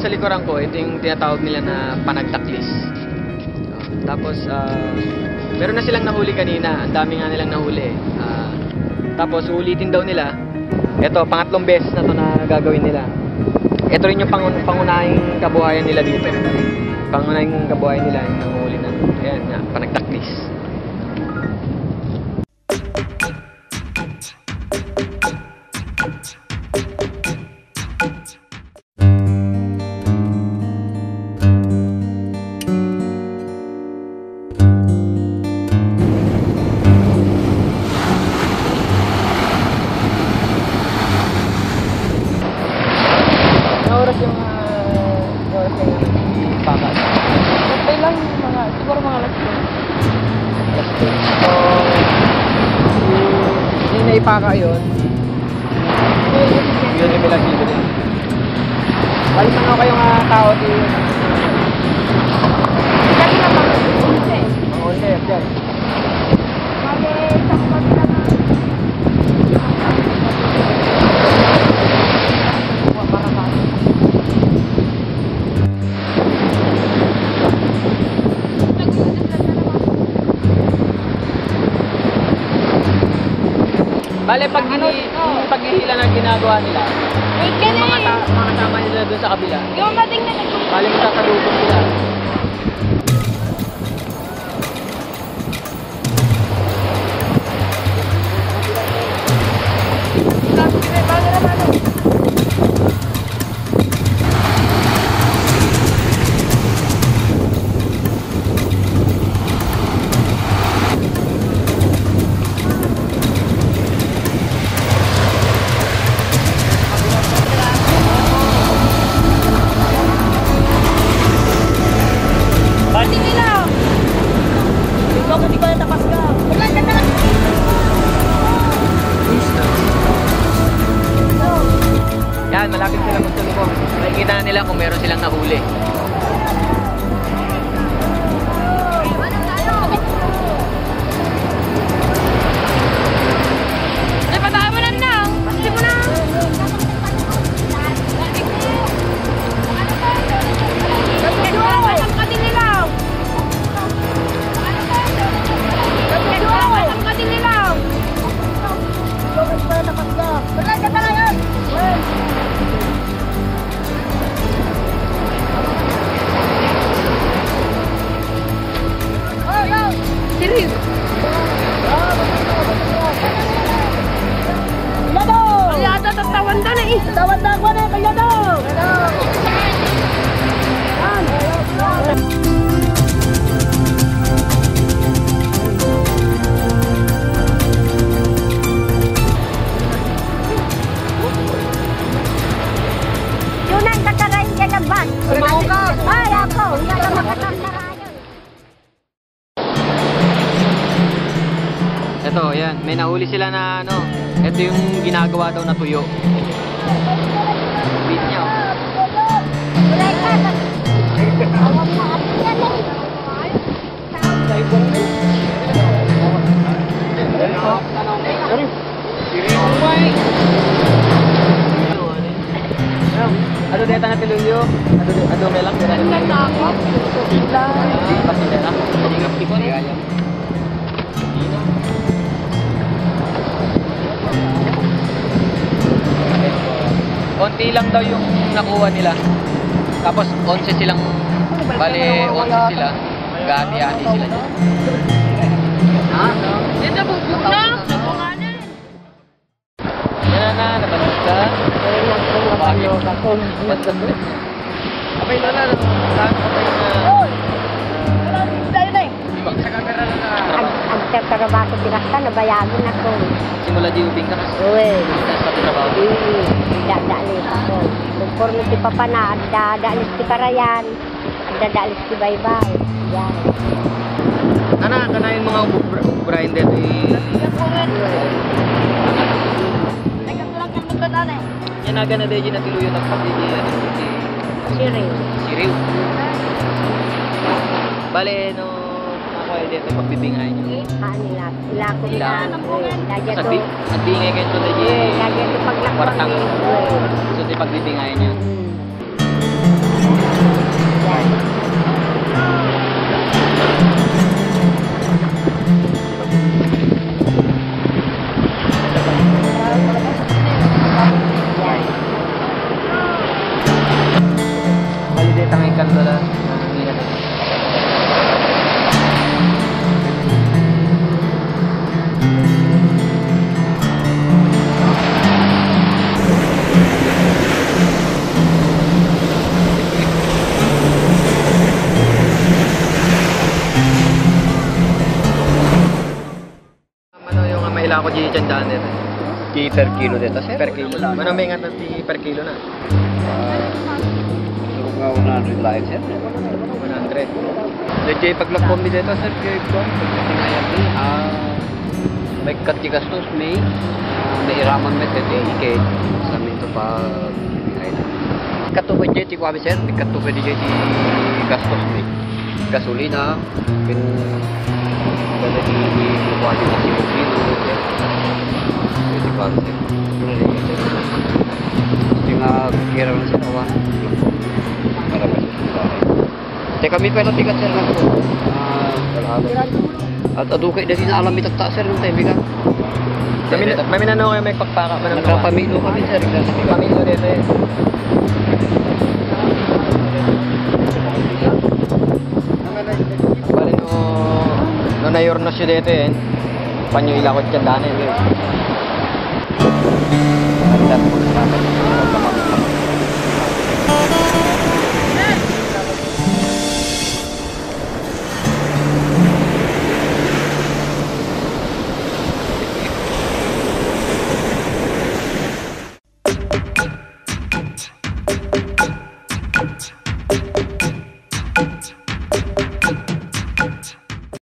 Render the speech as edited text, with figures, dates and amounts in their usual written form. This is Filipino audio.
nasa likuran ko, ito yung tinatawag nila na panagtaklis. Tapos, meron na silang nahuli kanina. Ang dami nga nilang nahuli. Tapos, ulitin daw nila. Ito, pangatlong beses na to na gagawin nila. Ito rin yung pangunahing kabuhayan nila dito. Pangunahing kabuhayan nila yung nanguhuli na. Ayan, panagtaklis. Oras yung oras kayo nagpakas? Okay lang, siguro mga alas 2. So, yung naipaka yun, yun yung bilagilo din. Balik na kayong tao din. Kasi na mga 11. Mga 11, yan. Sakot na nga. Bale, pag paghihila na ginagawa nila, yung mga kasama nila doon sa kabila, Yung mating na bale magsasalubong sila. Yan, malapit sila magsalubong. Nakikita na nila kung meron silang nahuli. Ay, pataan mo na na. Pasti mo na. Ang kating nilaw. Ang kating nilaw. Wala ka talaga. Serius? Kaya daw! Kaya daw, tatawan daw na eh! Tatawan daw ko na, kaya daw! Yun ang kakarain ka ng bus! Ay, ako! Hindi ka makakarain! Ito, yan. May nahuli sila na ano. Ito yung ginagawa daw na tuyo. Beat niya, oh. Ano deta na tilulyo? Ano melak deta na tilulyo? Pati deta? Hindi ko na. Konti lang daw yung nakuha nila. Tapos 11 silang, bale 11 sila. Gati-hati sila dyan. Ha? Ito bubuk na! Napunganan! Yan na, nabanod ka. Kapay na na, saan ka pa yung sa camera na Ang trabaho pinasta, nabayagan ako. simula di ubing ka kasi. Uy, Sa trabaho. dadalis ako. Conforme ti papa na, dadalis ti karayan, dadalis ti baybay. Yan. Ana, kana yung mga Brian dito yan naga na dahil na tiluyo nagpapili Siriw. Siriw. Bale, no, nakuha dito yung pagbibingay nyo. Nila ko Ila. Lagyan Sa to. at bingay kayo ito dahil Lagyan to paglakwan. Kwartang. So, di pagbibingay nyo. Holiday tangay kanto na. Ano yung maila ko dito dyan daan nito? Di per kilo dito, sir? Per kilo. Ano may ingat na per kilo na? Siguro nga 100 lang, sir. 100. Jadi paglakpon mi dito, sir, kay Kwan, pagkatingayan mi, may katigastos may iraman mi dito, ikay, sa mi ito pa, katupad dito, kami, sir, may katupad dito gastos mi, gasolina, kin, kada di kukuha dito si Lupino, sir, dito pa, sir, hindi nga kira lang sa kawan, para ba siya. Teka, kami pala tigat, sir, na po. At adukay na din alam itagta, sir, yung tayo, bigat. May minano kayo may pagpaka ba ng Nakapamilo kami, sir. Pamilo dito eh. Bali no nayornos yun dito eh. Panyo ilakot dyan daan eh.